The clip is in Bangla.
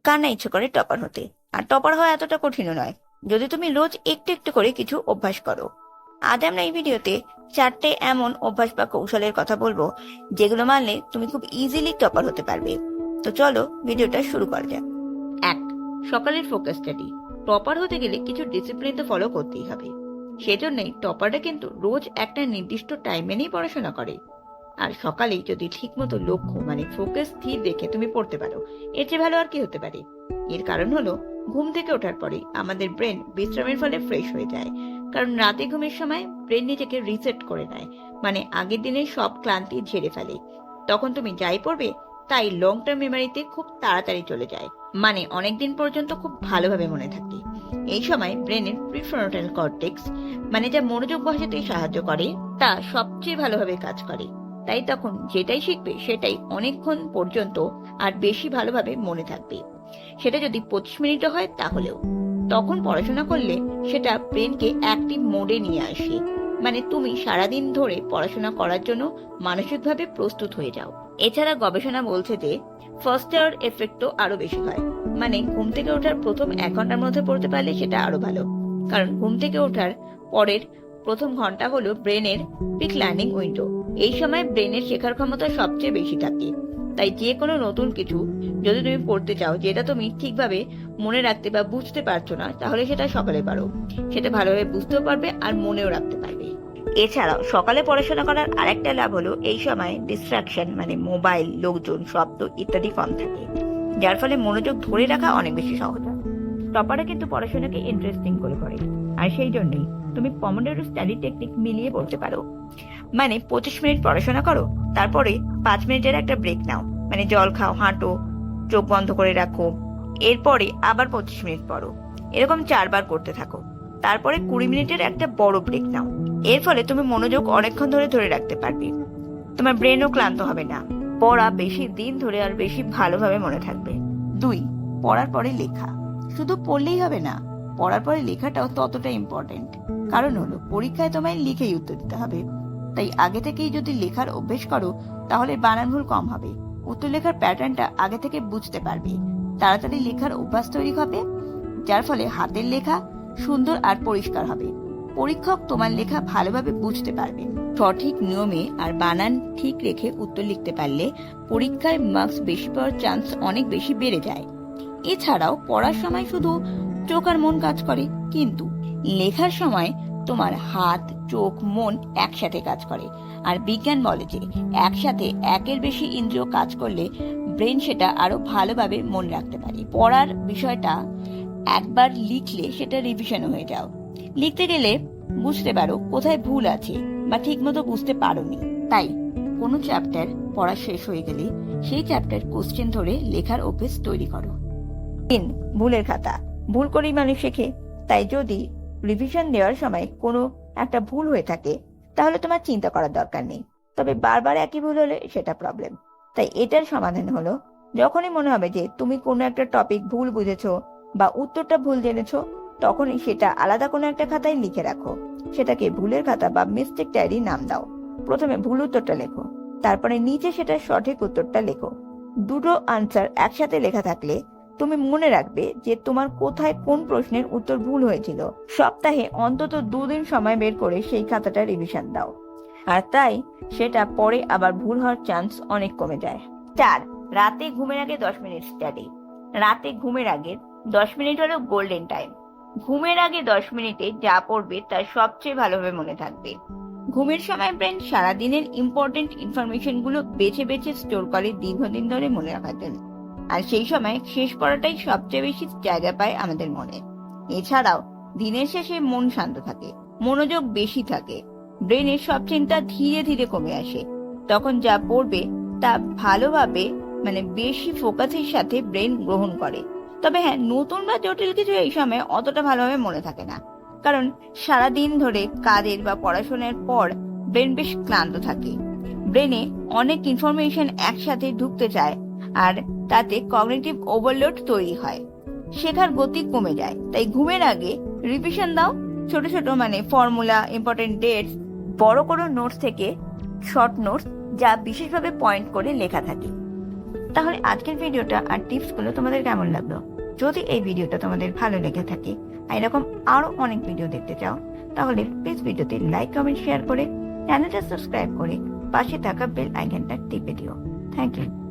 কার না ইচ্ছে করে টপার হতে? আর টপার হওয়া এতটা কঠিনও নয়, যদি তুমি রোজ একটু একটু করে কিছু অভ্যাস করো। আজ আমরা এই ভিডিওতে 4টে এমন অভ্যাস বা কৌশলের কথা বলবো, যেগুলো মানলে তুমি খুব ইজিলি টপার হতে পারবে। তো চলো ভিডিওটা শুরু করা যাক। 1. সকালের ফোকাস স্টাডি। টপার হতে গেলে কিছু ডিসিপ্লিন তো ফলো করতেই হবে। সেজন্যই টপারটা কিন্তু রোজ একটা নির্দিষ্ট টাইম মেনেই পড়াশোনা করে। আর সকালেই যদি ঠিকমতো লক্ষ্য ফোকাস স্থির রেখে তুমি পড়তে পারো, এর চেয়ে ভালো আর কি হতে পারে। এর কারণ হলো, ঘুম থেকে ওঠার পরে আমাদের ব্রেন বিশ্রামের ফলে ফ্রেশ হয়ে যায়। কারণ রাতে ঘুমের সময় ব্রেন নিজেকে রিসেট করে নেয়, আগের দিনের সব ক্লান্তি ঝেড়ে ফেলে। তখন তুমি যাই পড়বে তাই লং টার্ম মেমোরিতে খুব তাড়াতাড়ি চলে যায়, অনেকদিন পর্যন্ত খুব ভালোভাবে মনে থাকে। এই সময় ব্রেনের প্রিফ্রন্টাল কর্টেক্স, যা মনোযোগ বসাতে সাহায্য করে, তা সবচেয়ে ভালোভাবে কাজ করে। তাই তখন যেটাই শিখবে সেটাই অনেকক্ষণ পর্যন্ত আর বেশি ভালোভাবে মনে থাকবে। সেটা যদি 25 মিনিটও হয় তাহলেও। তখন পড়াশোনা করলে সেটা ব্রেনকে অ্যাক্টিভ মোডে নিয়ে আসে, তুমি সারাদিন ধরে পড়াশোনা করার জন্য মানসিকভাবে প্রস্তুত হয়ে যাও। এছাড়া গবেষণা বলছে যে ফার্স্ট আওয়ার এফেক্টও আরো বেশি হয়, ঘুম থেকে ওঠার প্রথম 1 ঘন্টার মধ্যে পড়তে পারলে সেটা আরো ভালো। কারণ ঘুম থেকে ওঠার পরের প্রথম ঘন্টা হলো ব্রেনের পিক লার্নিং উইন্ডো। এই সময় ব্রেনের শেখার ক্ষমতা সবচেয়ে বেশি থাকে। তাই যে কোনো নতুন কিছু যদি তুমি পড়তে চাও, যেটা তুমি ঠিকভাবে মনে রাখতে বা বুঝতে পারছো না, তাহলে সেটা সকালে পারো। সেটা ভালোভাবে বুঝতেও পারবে আর মনেও রাখতে পারবে। এছাড়াও সকালে পড়াশোনা করার আরেকটা লাভ হলো, এই সময় ডিস্ট্রাকশন মোবাইল, লোকজন, শব্দ ইত্যাদি কম থাকে, যার ফলে মনোযোগ ধরে রাখা অনেক বেশি সহজ হয়। টপাররা কিন্তু পড়াশোনাকে ইন্টারেস্টিং করে, আর সেই জন্যই তুমি পমোডোরো স্টাডি টেকনিক মিলিয়ে পড়তে পারো। 25 মিনিট পড়াশোনা করো, তারপরে 5 মিনিটের একটা ব্রেক নাও, জল খাও, হাঁটো, চোখ বন্ধ করে রাখো, এরপরে আবার 25 মিনিট পড়ো। এরকম 4 বার করতে থাকো। তারপরে 20 মিনিটের একটা বড় ব্রেক নাও। এর ফলে তুমি মনোযোগ অনেকক্ষণ ধরে রাখতে পারবে। তোমার ব্রেনও ক্লান্ত হবে না, পড়া বেশি দিন ধরে আর বেশি ভালোভাবে মনে থাকবে। 2. পড়ার পরে লেখা। শুধু পড়লেই হবে না, পড়ার পরে লেখাটাও ততটা ইম্পর্টেন্ট। কারণ হলো, পরীক্ষায় তোমায় লিখেই উত্তর দিতে হবে। তাই আগে থেকেই যদি লেখার অভ্যেস করো, তাহলে বানান ভুল কম হবে, উত্তর লেখার প্যাটার্নটা আগে থেকে বুঝতে পারবে, তাড়াতাড়ি লেখার অভ্যাস তৈরি হবে, যার ফলে হাতের লেখা সুন্দর আর পরিষ্কার হবে। পরীক্ষক তোমার লেখা ভালোভাবে বুঝতে পারবেন। সঠিক নিয়মে আর বানান ঠিক রেখে উত্তর লিখতে পারলে পরীক্ষায় মার্কস বেশি পাওয়ার চান্স অনেক বেশি বেড়ে যায়। এছাড়াও পড়ার সময় শুধু চোখ আর মন কাজ করে, কিন্তু লেখার সময় তোমার হাত, চোখ, মন একসাথে কাজ করে। আর বিজ্ঞান বলে যে একসাথে একের বেশি ইন্দ্রিয় কাজ করলে ব্রেন সেটা আরো ভালোভাবে মনে রাখতে পারে। পড়ার বিষয়টা একবার লিখলে সেটা রিভিশন হয়ে যাও। লিখতে গেলে বুঝতে পারো কোথায় ভুল আছে বা ঠিক মতো বুঝতে পারোনি। তাই কোনো চ্যাপ্টার পড়া শেষ হয়ে গেলে সেই চ্যাপ্টার কোশ্চেন ধরে লেখার অভ্যেস তৈরি করো। 3. ভুলের খাতা। ভুল করেই মানুষ শেখে। তাই যদি রিভিশন দেওয়ার সময় কোনো একটা ভুল হয়ে থাকে, তাহলে তোমার চিন্তা করার দরকার নেই। তবে বারবার একই ভুল হলে সেটা প্রবলেম। তাই এটার সমাধান হলো, যখনই মনে হবে যে তুমি কোনো একটা টপিক ভুল বুঝেছো বা উত্তরটা ভুল জেনেছো, তখনই সেটা আলাদা কোনো একটা খাতায় লিখে রাখো। সেটাকে ভুলের খাতা বা মিস্টেক ডায়েরি নাম দাও। প্রথমে ভুল উত্তরটা লেখো, তারপরে নিচে সেটা সঠিক উত্তরটা লেখো। দুটো আনসার একসাথে লেখা থাকলে তুমি মনে রাখবে যে তোমার কোথায় কোন প্রশ্নের উত্তর ভুল হয়েছিল। সপ্তাহে অন্তত 2 দিন সময় বের করে সেই খাতাটা রিভিশন দাও, আর তাই সেটা পরে আবার ভুল হওয়ার চান্স অনেক কমে যায়। 4. রাতে ঘুমের আগে 10 মিনিট স্টাডি। রাতে ঘুমের আগে 10 মিনিট হলো গোল্ডেন টাইম। ঘুমের আগে 10 মিনিটে যা পড়বে তা সবচেয়ে ভালোভাবে মনে থাকবে। ঘুমের সময় ব্রেন সারাদিনের ইম্পর্টেন্ট ইনফরমেশন গুলো বেছে বেছে স্টোর করে দীর্ঘদিন ধরে মনে রাখার জন্য। আর সেই সময় শেষ পড়াটাই সবচেয়ে বেশি জায়গা পায় আমাদের মনে। এছাড়াও দিনের শেষে মন শান্ত থাকে, মনোযোগ বেশি থাকে, ব্রেনের সব চিন্তা ধীরে ধীরে কমে আসে। তখন যা পড়বে তা ভালোভাবে বেশি ফোকাসের সাথে ব্রেন গ্রহণ করে। তবে হ্যাঁ, নতুন বা জটিল কিছু এই সময় অতটা ভালোভাবে মনে থাকে না, কারণ সারাদিন ধরে কাজের বা পড়াশোনার পর ব্রেন বেশ ক্লান্ত থাকে। ব্রেনে অনেক ইনফরমেশন একসাথে ঢুকতে চায়, আর তাতে কগনিটিভ ওভারলোড তৈরি হয়, শেখার গতি কমে যায়। তাই ঘুমের আগে রিভিশন দাও। ছোট ছোট ফর্মুলা, ইম্পর্টেন্ট ডেটস, বড় কোনো নোটস থেকে শর্ট নোটস যা বিশেষভাবে পয়েন্ট করে লেখা থাকে। তাহলে আজকের ভিডিওটা আর টিপসগুলো তোমাদের কেমন লাগলো? যদি এই ভিডিওটা তোমাদের ভালো লেগে থাকে আর এরকম আরো অনেক ভিডিও দেখতে চাও, তাহলে প্লিজ ভিডিওতে লাইক, কমেন্ট, শেয়ার করে চ্যানেলটা সাবস্ক্রাইব করে পাশে থাকা বেল আইকনটা টিপে দিও। Thank you.